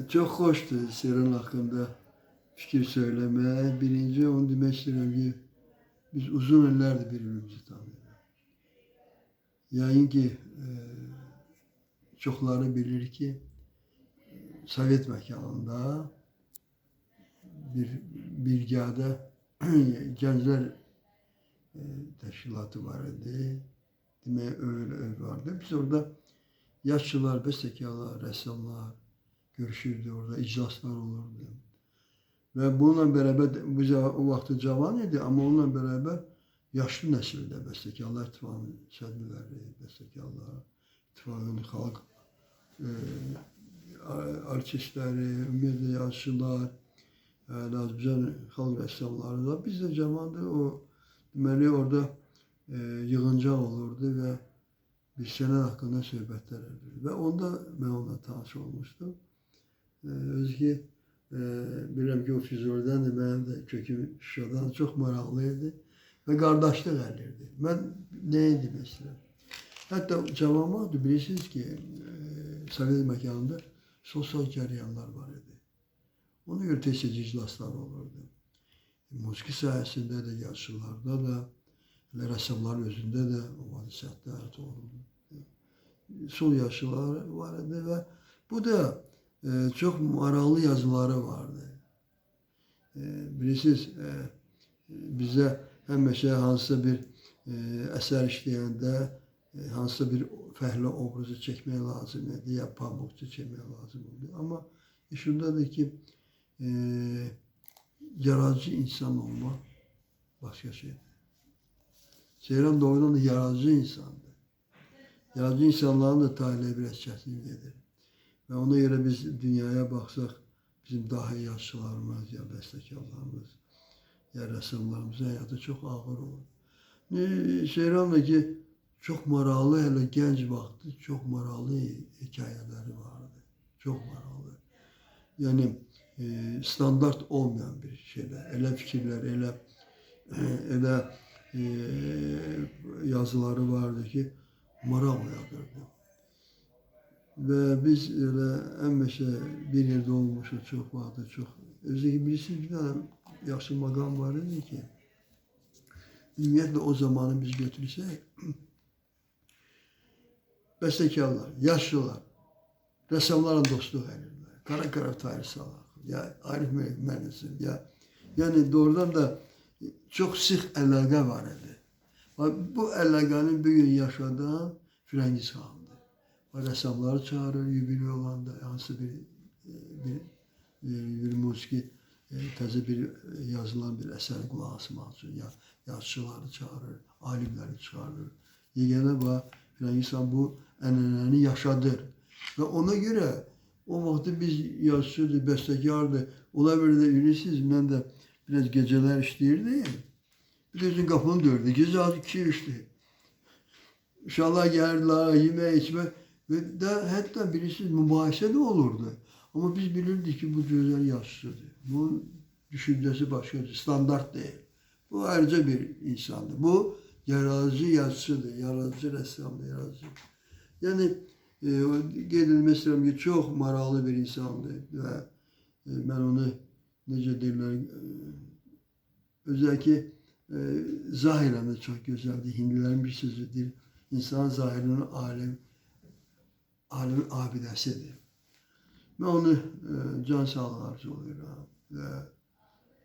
Çok hoştu Seyran hakkında fikir söylemeye. Birinci onu demek istiyorum ki biz uzun yıllardır birbirimizi tanıyoruz. Yayın ki çokları bilir ki Sovet mekanında bir brigada gençler teşkilatı var idi. Demek öyle vardı. Biz orada yaşlılar, bestekarlar, ressamlar görüşürdü orada, iclaslar olurdu. Ve bununla beraber biz o vakti cavan idi ama onunla beraber yaşlı nesilde bestekarlar İttifakı'nın şəddiləri, bestekarlar, İttifakı'nın halk artistləri, ümumiyyətlə yaşlılar, Azərbaycan xalq rəssamları da biz de cavandı o deməli orada yığıncaq olurdu və bir sənət haqqında söhbətlər edirdi. Və onda mən onunla tanış olmuştum. Özü ki bilirəm ki o Füzulidən mənim də köküm Şuşadan çox maraqlıydı və qardaşlıq elirdi. Mən nəyə demək istəyirəm? Hətta cavan vaxtı bilirsiniz ki Sovet məkanında sosial cərəyanlar var idi. Ona görə tez-tez iclaslar olurdu. Musiqi sahəsində də, yaşlılarda da, rəssamların özündə də o hadisətlər olurdu. Sol yaşlılar var idi və bu da çok maraqlı yazıları vardı. Bilirsiniz, bizə həmişə hansısa bir əsər işləyəndə hansısa bir fərqli obrazı çəkmək lazım idi, ya pamukçu çəkmək lazım idi. Amma şundadır ki, yaradıcı insan olmak başka şeydir. Seyran doğrudan da yaradıcı insandır. Yaradıcı insanların da talihi biraz çətinlidir. Ve ona göre biz dünyaya baksak bizim daha yaşlılarımız ya bestekarlarımız ya ressamlarımızın hayatı çok ağır olur. Seyran'da ki çok maraqlı, hele genç vakti çok maraqlı hikayeleri vardı. Çok maraqlı. Yani standart olmayan bir şeyler, elə fikirler, elə yazıları vardı ki maraq uyandırdı. Ve biz öyle həmişə bir yerde olmuşuq çok vardı, çok. Özellikle bilirsiniz bir tane yaxşı maqam var idi ki, ümumiyyətlə o zamanı biz götürsək, bəstəkarlar, yaşlılar, rəssamlarla dostluq edirlər. Qara Tahir Salaq, ya Arif Məlisim, ya yani doğrudan da çok sıx əlaqə var idi. Bu əlaqəni bir gün yaşadan Firəngiz xandır. Ressamları çağırır, yubiley olanda hansı bir musiki, təzə bir yazılan bir əsər qulaq asmaq üçün ya yazıçıları çağırır, alimləri çağırır. Yeganə var, Firəngiz xan bu ənənəni yaşadır. Və ona görə o vaxtı biz yazıçıdır, bəstəkardır. Ola bir də bilirsiniz, mən də biraz gecələr işləyirdim. Bir də qapını dördü, gecə 2-3'dü. Uşaqlar gəldilər, yemək, içmək. Ve de hatta birisi mübahisə de olurdu. Ama biz bilirdik ki bu güzel yazıcıdır. Bunun düşüncesi başkadır, standart değil. Bu ayrıca bir insandı. Bu yaratıcı yazıcıdır, yaratıcı ressamdır, yaratıcı. Yani gedilmək istəyirəm ki çok maraqlı bir insandı ve ben onu necə deyirlər, özellikle zahirən də çok güzeldi. Hindilərin bir sözüdür. İnsan zahirinin alemin abidəsidir. Ben onu can sağlığı arzu oluyorum. Ve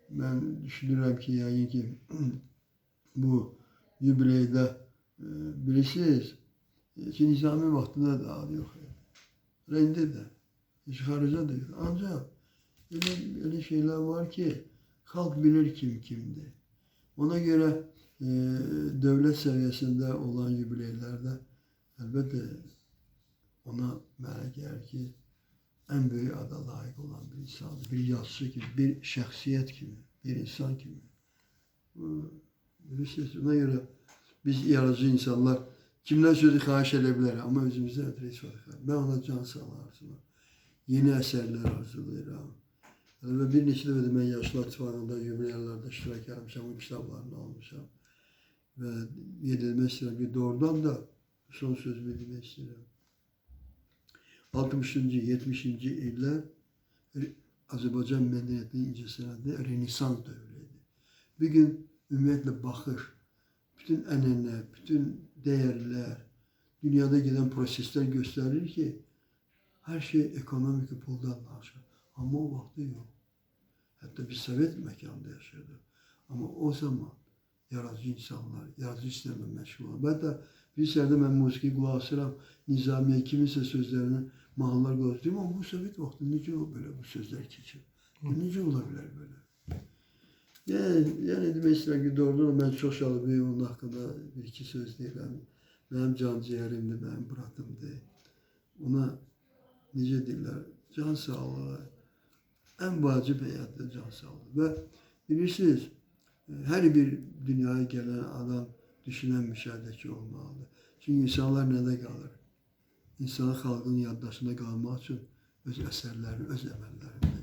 ben düşünürüm ki yani ki bu yubileyde bilirsiniz ki Nizami vaxtında da adı yok. Rendi de, hiç xarica da yok. Ancak öyle şeyler var ki halk bilir kim kimdir. Ona göre devlet seviyesinde olan yubileylerde elbette ona mənə gəlir ki, en büyük ada layık olan bir insandır. Bir yazıcı gibi, bir şəxsiyyət kimi, bir insan kimi. Bilirsiniz, ona göre biz yaratıcı insanlar kimdən sözü xahiş edə bilər, amma özümüzdən ötürü heç vaxt. Ben ona can sağlığı arzulayıram. Yeni əsərlər arzulayıram. Və bir neçə dəfə də mən Yaşlılar İttifaqında, yubileylərdə iştirak etmişəm, o kitablarını almışam. Və edilmək istəyirəm ki, doğrudan da son sözümü demək istəyirəm. 60-cı, 70-ci illər Azərbaycan mədəniyyətinin incəsənətində Renesans dövrü idi. Bir gün ümumiyyətlə baxış, bütün ənənə, bütün dəyərlər, dünyada gedən proseslər göstərir ki, hər şey ekonomika puldan danışır. Amma o vaxtı yox. Hətta biz Sovet məkanında yaşıyorduk. Amma o zaman yaradıcı insanlar, yaradıcı işlərlə məşğul olan. Hətta bir sərdə mən musiqi qulaq asıram, Nizamiyə kiminsə sözlərini, mahnılar qulaq asıram. Amma bu Sovet vaxtı necə belə bu sözlər keçir? Necə ola bilər belə? Yəni demək istəyirəm ki, doğrudan mən çox şadıyım onun haqqında bir-iki söz deyirəm. Mənim canciyərimdir, mənim bratımdır. Ona necə deyirlər, can sağlığı, ən vacib həyatda can sağlığı. Və bilirsiniz, hər bir dünyaya gələn adam düşünən müşahidəçi olmalıdır. Çünki insanlar nədə qalır? İnsanın xalqın yaddaşında qalmaq üçün öz əsərlərini, öz əməllərini